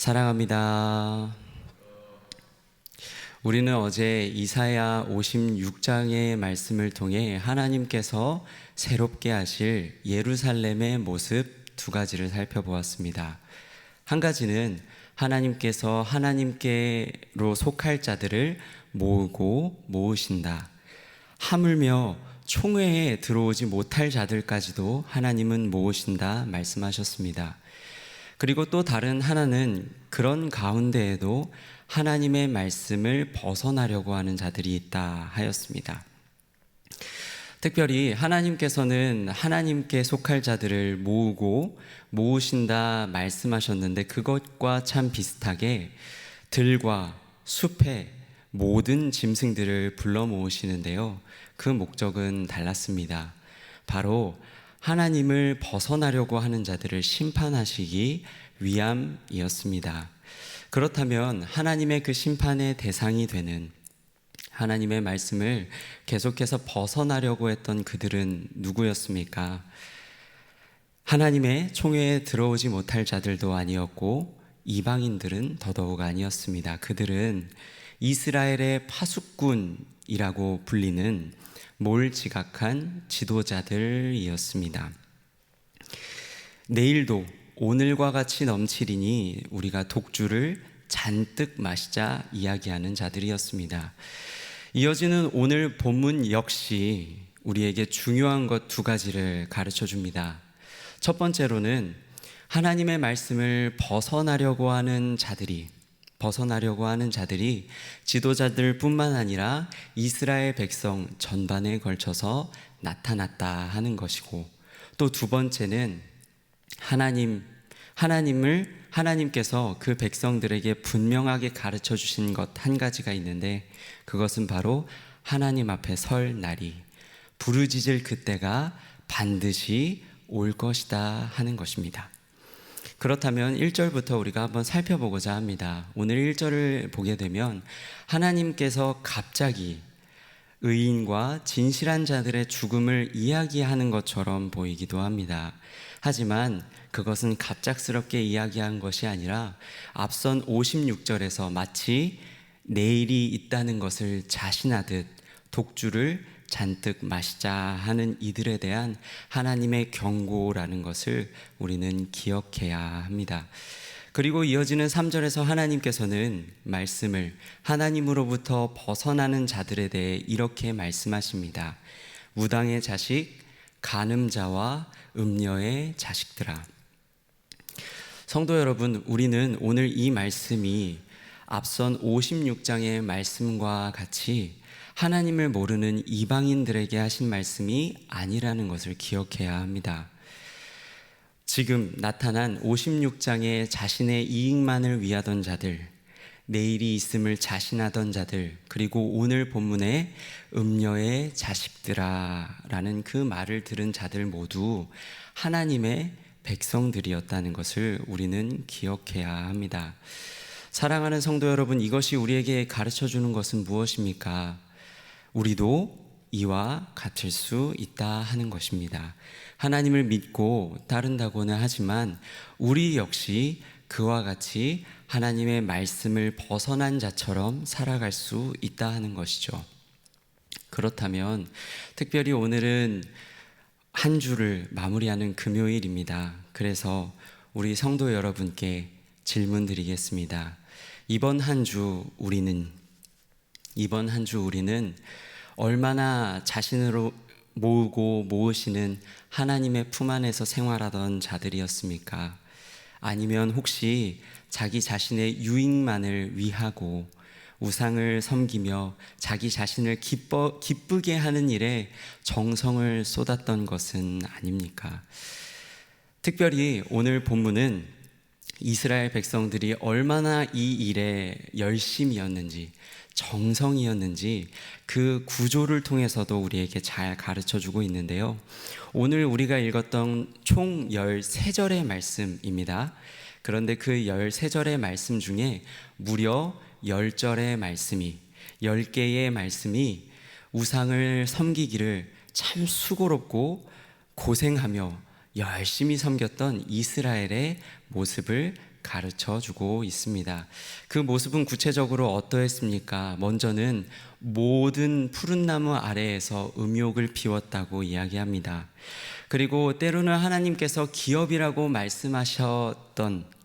사랑합니다. 우리는 어제 이사야 56장의 말씀을 통해 하나님께서 새롭게 하실 예루살렘의 모습 두 가지를 살펴보았습니다. 한 가지는 하나님께서 하나님께로 속할 자들을 모으고 모으신다. 하물며 총회에 들어오지 못할 자들까지도 하나님은 모으신다 말씀하셨습니다. 그리고 또 다른 하나는 그런 가운데에도 하나님의 말씀을 벗어나려고 하는 자들이 있다 하였습니다. 특별히 하나님께서는 하나님께 속할 자들을 모으고 모으신다 말씀하셨는데, 그것과 참 비슷하게 들과 숲의 모든 짐승들을 불러 모으시는데요, 그 목적은 달랐습니다. 바로 하나님을 벗어나려고 하는 자들을 심판하시기 위함이었습니다. 그렇다면 하나님의 그 심판의 대상이 되는, 하나님의 말씀을 계속해서 벗어나려고 했던 그들은 누구였습니까? 하나님의 총회에 들어오지 못할 자들도 아니었고 이방인들은 더더욱 아니었습니다. 그들은 이스라엘의 파수꾼이라고 불리는 몰지각한 지도자들이었습니다. 내일도 오늘과 같이 넘치리니 우리가 독주를 잔뜩 마시자 이야기하는 자들이었습니다. 이어지는 오늘 본문 역시 우리에게 중요한 것 두 가지를 가르쳐 줍니다. 첫 번째로는 하나님의 말씀을 벗어나려고 하는 자들이 지도자들 뿐만 아니라 이스라엘 백성 전반에 걸쳐서 나타났다 하는 것이고, 또 두 번째는 하나님께서 그 백성들에게 분명하게 가르쳐 주신 것 한 가지가 있는데, 그것은 바로 하나님 앞에 설 날이, 부르짖을 그때가 반드시 올 것이다 하는 것입니다. 그렇다면 1절부터 우리가 한번 살펴보고자 합니다. 오늘 1절을 보게 되면 하나님께서 갑자기 의인과 진실한 자들의 죽음을 이야기하는 것처럼 보이기도 합니다. 하지만 그것은 갑작스럽게 이야기한 것이 아니라 앞선 56절에서 마치 내일이 있다는 것을 자신하듯 독주를 잔뜩 마시자 하는 이들에 대한 하나님의 경고라는 것을 우리는 기억해야 합니다. 그리고 이어지는 3절에서 하나님께서는 말씀을 하나님으로부터 벗어나는 자들에 대해 이렇게 말씀하십니다. 무당의 자식, 간음자와 음녀의 자식들아. 성도 여러분, 우리는 오늘 이 말씀이 앞선 56장의 말씀과 같이 하나님을 모르는 이방인들에게 하신 말씀이 아니라는 것을 기억해야 합니다. 지금 나타난 56장의 자신의 이익만을 위하던 자들, 내일이 있음을 자신하던 자들, 그리고 오늘 본문의 음녀의 자식들아 라는 그 말을 들은 자들 모두 하나님의 백성들이었다는 것을 우리는 기억해야 합니다. 사랑하는 성도 여러분, 이것이 우리에게 가르쳐 주는 것은 무엇입니까? 우리도 이와 같을 수 있다 하는 것입니다. 하나님을 믿고 따른다고는 하지만 우리 역시 그와 같이 하나님의 말씀을 벗어난 자처럼 살아갈 수 있다 하는 것이죠. 그렇다면 특별히 오늘은 한 주를 마무리하는 금요일입니다. 그래서 우리 성도 여러분께 질문 드리겠습니다. 이번 한 주 우리는 얼마나 자신으로 모으고 모으시는 하나님의 품 안에서 생활하던 자들이었습니까? 아니면 혹시 자기 자신의 유익만을 위하고 우상을 섬기며 자기 자신을 기쁘게 하는 일에 정성을 쏟았던 것은 아닙니까? 특별히 오늘 본문은 이스라엘 백성들이 얼마나 이 일에 열심이었는지, 정성이었는지 그 구조를 통해서도 우리에게 잘 가르쳐주고 있는데요, 오늘 우리가 읽었던 총 13절의 말씀입니다. 그런데 그 13절의 말씀 중에 무려 10절의 말씀이, 10개의 말씀이 우상을 섬기기를 참 수고롭고 고생하며 열심히 섬겼던 이스라엘의 모습을 가르쳐 주고 있습니다. 그 모습은 구체적으로 어떠했습니까? 먼저는 모든 푸른 나무 아래에서 음욕을 피웠다고 이야기합니다. 그리고 때로는 하나님께서 기업이라고 말씀하셨던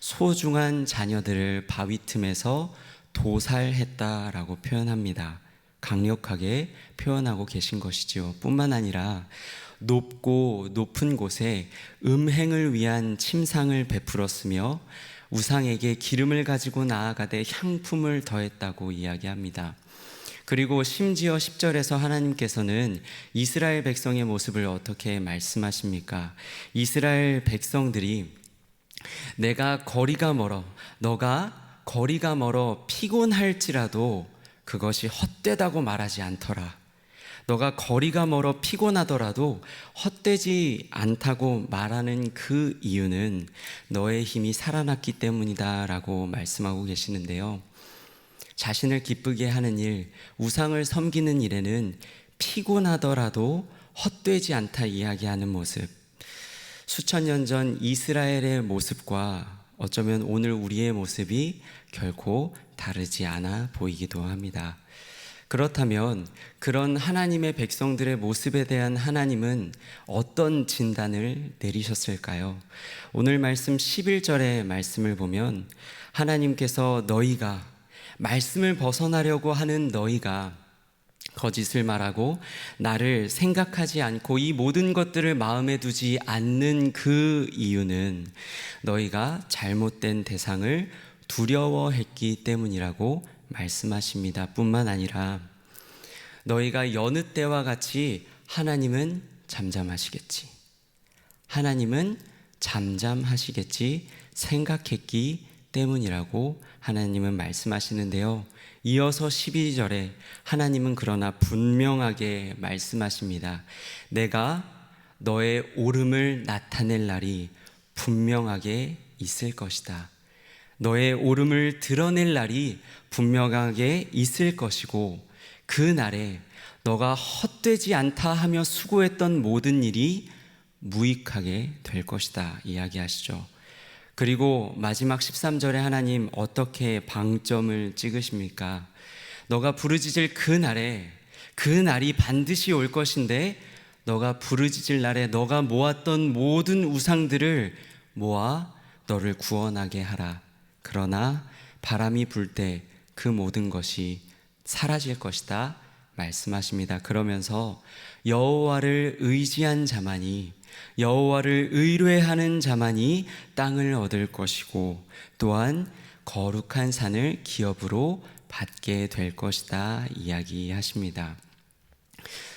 소중한 자녀들을 바위 틈에서 도살했다라고 표현합니다. 강력하게 표현하고 계신 것이지요. 뿐만 아니라 높고 높은 곳에 음행을 위한 침상을 베풀었으며 우상에게 기름을 가지고 나아가되 향품을 더했다고 이야기합니다. 그리고 심지어 10절에서 하나님께서는 이스라엘 백성의 모습을 어떻게 말씀하십니까? 이스라엘 백성들이 너가 거리가 멀어 피곤할지라도 그것이 헛되다고 말하지 않더라. 너가 거리가 멀어 피곤하더라도 헛되지 않다고 말하는 그 이유는 너의 힘이 살아났기 때문이다 라고 말씀하고 계시는데요. 자신을 기쁘게 하는 일, 우상을 섬기는 일에는 피곤하더라도 헛되지 않다 이야기하는 모습, 수천 년 전 이스라엘의 모습과 어쩌면 오늘 우리의 모습이 결코 다르지 않아 보이기도 합니다. 그렇다면 그런 하나님의 백성들의 모습에 대한 하나님은 어떤 진단을 내리셨을까요? 오늘 말씀 11절의 말씀을 보면 하나님께서 너희가 말씀을 벗어나려고 하는 너희가 거짓을 말하고 나를 생각하지 않고 이 모든 것들을 마음에 두지 않는 그 이유는 너희가 잘못된 대상을 두려워했기 때문이라고 말씀하십니다. 뿐만 아니라 너희가 여느 때와 같이 하나님은 잠잠하시겠지 생각했기 때문이라고 하나님은 말씀하시는데요. 이어서 12절에 하나님은 그러나 분명하게 말씀하십니다. 내가 너의 옳음을 나타낼 날이 분명하게 있을 것이다. 너의 옳음을 드러낼 날이 분명하게 있을 것이고 그 날에 너가 헛되지 않다 하며 수고했던 모든 일이 무익하게 될 것이다 이야기하시죠. 그리고 마지막 13절에 하나님 어떻게 방점을 찍으십니까? 너가 부르짖을 그 날이 반드시 올 것인데 너가 부르짖을 날에 너가 모았던 모든 우상들을 모아 너를 구원하게 하라. 그러나 바람이 불 때 그 모든 것이 사라질 것이다 말씀하십니다. 그러면서 여호와를 의지한 자만이 여호와를 의뢰하는 자만이 땅을 얻을 것이고 또한 거룩한 산을 기업으로 받게 될 것이다 이야기하십니다.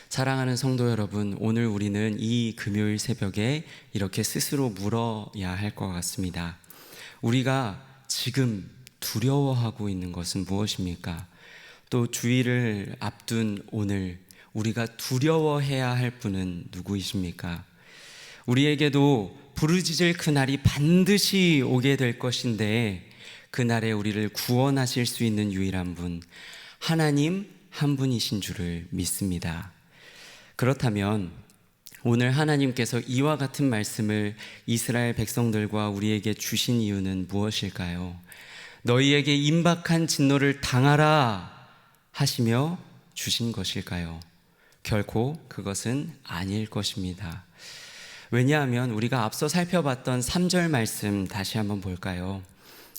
사랑하는 성도 여러분, 오늘 우리는 이 금요일 새벽에 이렇게 스스로 물어야 할 것 같습니다. 우리가 지금 두려워하고 있는 것은 무엇입니까? 또 주일을 앞둔 오늘 우리가 두려워해야 할 분은 누구이십니까? 우리에게도 부르짖을 그날이 반드시 오게 될 것인데 그날에 우리를 구원하실 수 있는 유일한 분, 하나님 한 분이신 줄을 믿습니다. 그렇다면 오늘 하나님께서 이와 같은 말씀을 이스라엘 백성들과 우리에게 주신 이유는 무엇일까요? 너희에게 임박한 진노를 당하라 하시며 주신 것일까요? 결코 그것은 아닐 것입니다. 왜냐하면 우리가 앞서 살펴봤던 3절 말씀 다시 한번 볼까요?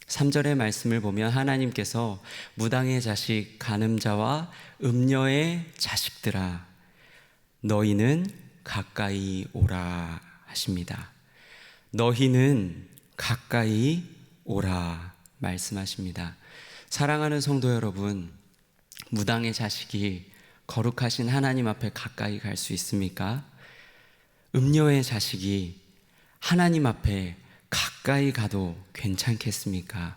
3절의 말씀을 보면 하나님께서 무당의 자식 간음자와 음녀의 자식들아 너희는 가까이 오라 하십니다. 너희는 가까이 오라 말씀하십니다. 사랑하는 성도 여러분, 무당의 자식이 거룩하신 하나님 앞에 가까이 갈 수 있습니까? 음녀의 자식이 하나님 앞에 가까이 가도 괜찮겠습니까?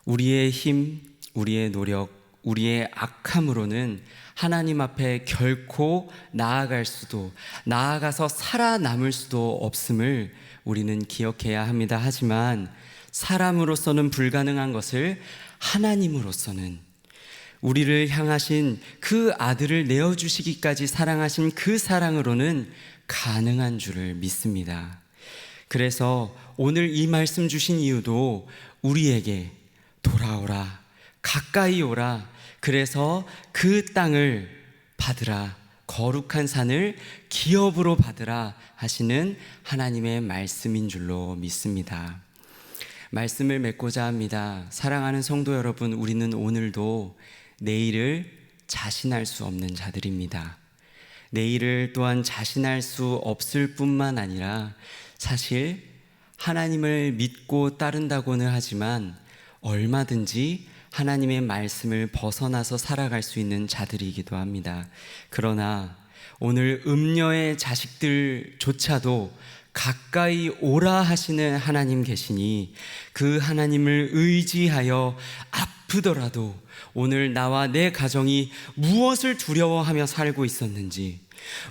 우리의 힘, 우리의 노력, 우리의 악함으로는 하나님 앞에 결코 나아가서 살아남을 수도 없음을 우리는 기억해야 합니다. 하지만 사람으로서는 불가능한 것을 하나님으로서는 우리를 향하신 그 아들을 내어주시기까지 사랑하신 그 사랑으로는 가능한 줄을 믿습니다. 그래서 오늘 이 말씀 주신 이유도 우리에게 돌아오라, 가까이 오라, 그래서 그 땅을 받으라, 거룩한 산을 기업으로 받으라 하시는 하나님의 말씀인 줄로 믿습니다. 말씀을 맺고자 합니다. 사랑하는 성도 여러분, 우리는 오늘도 내일을 자신할 수 없는 자들입니다. 내일을 또한 자신할 수 없을 뿐만 아니라 사실 하나님을 믿고 따른다고는 하지만 얼마든지 하나님의 말씀을 벗어나서 살아갈 수 있는 자들이기도 합니다. 그러나 오늘 음녀의 자식들조차도 가까이 오라 하시는 하나님 계시니 그 하나님을 의지하여 아프더라도 오늘 나와 내 가정이 무엇을 두려워하며 살고 있었는지,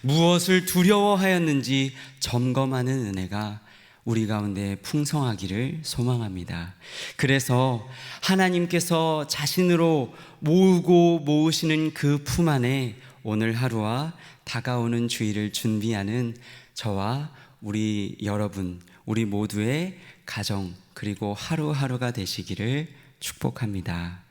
무엇을 두려워하였는지 점검하는 은혜가 우리 가운데 풍성하기를 소망합니다. 그래서 하나님께서 자신으로 모으고 모으시는 그 품 안에 오늘 하루와 다가오는 주일을 준비하는 저와 우리 여러분, 우리 모두의 가정 그리고 하루하루가 되시기를 축복합니다.